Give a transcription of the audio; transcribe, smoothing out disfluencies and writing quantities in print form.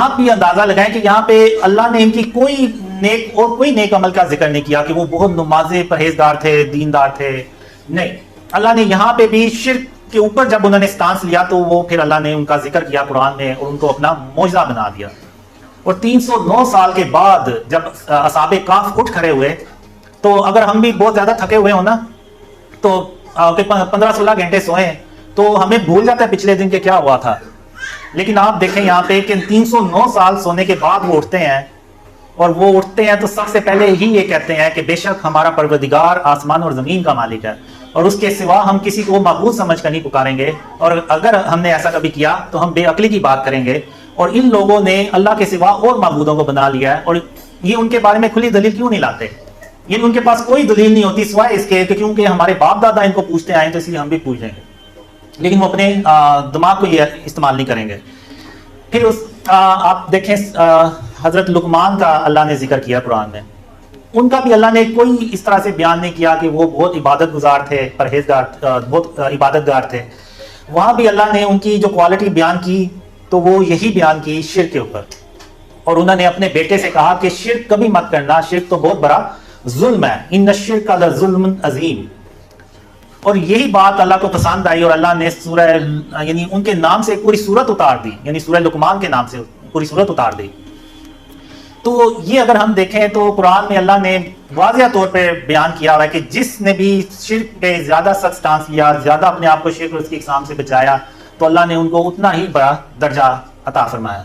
آپ بھی اندازہ لگائیں کہ یہاں پہ اللہ نے ان کی کوئی نیک عمل کا ذکر نہیں کیا کہ وہ بہت نماز پرہیزگار تھے، دیندار تھے، نہیں. اللہ نے یہاں پہ بھی شرک کے اوپر جب انہوں نے سٹانس لیا تو وہ پھر اللہ نے ان کا ذکر کیا قرآن میں اور ان کو اپنا معجزہ بنا دیا. اور 309 سال کے بعد جب اصحاب کہف اٹھ کھڑے ہوئے تو اگر ہم بھی بہت زیادہ تھکے ہوئے ہوں نا تو 15-16 گھنٹے سوئیں تو ہمیں بھول جاتا ہے پچھلے دن کے کیا ہوا تھا. لیکن آپ دیکھیں یہاں پہ کہ 309 سال سونے کے بعد وہ اٹھتے ہیں، اور وہ اٹھتے ہیں تو سب سے پہلے ہی یہ کہتے ہیں کہ بے شک ہمارا پروردگار آسمان اور زمین کا مالک ہے، اور اس کے سوا ہم کسی کو معبود سمجھ کر نہیں پکاریں گے، اور اگر ہم نے ایسا کبھی کیا تو ہم بے عقلی کی بات کریں گے. اور ان لوگوں نے اللہ کے سوا اور معبودوں کو بنا لیا ہے، اور یہ ان کے بارے میں کھلی دلیل کیوں نہیں لاتے؟ یہ ان کے پاس کوئی دلیل نہیں ہوتی سوائے اس کے کہ کیونکہ ہمارے باپ دادا ان کو پوچھتے آئے تو اس لیے ہم بھی پوچھ لیں گے، لیکن وہ اپنے دماغ کو یہ استعمال نہیں کریں گے. پھر آپ دیکھیں حضرت لقمان کا اللہ نے ذکر کیا قرآن میں. ان کا بھی اللہ نے کوئی اس طرح سے بیان نہیں کیا کہ وہ بہت عبادت گزار تھے، پرہیزگار، بہت عبادت گار تھے. وہاں بھی اللہ نے ان کی جو کوالٹی بیان کی تو وہ یہی بیان کی شرک کے اوپر، اور انہوں نے اپنے بیٹے سے کہا کہ شرک کبھی مت کرنا، شرک تو بہت بڑا ظلم ہے، ان الشرک لظلم عظیم. اور یہی بات اللہ کو پسند آئی اور اللہ نے سورہ یعنی ان کے نام سے پوری سورت اتار دی، یعنی سورہ لقمان کے نام سے پوری سورت اتار دی. تو یہ اگر ہم دیکھیں تو قرآن میں اللہ نے واضح طور پہ بیان کیا ہوا ہے کہ جس نے بھی شرک پہ زیادہ سخت سٹانس لیا، زیادہ اپنے آپ کو شرک اور اس کی اقسام سے بچایا، تو اللہ نے ان کو اتنا ہی بڑا درجہ عطا فرمایا.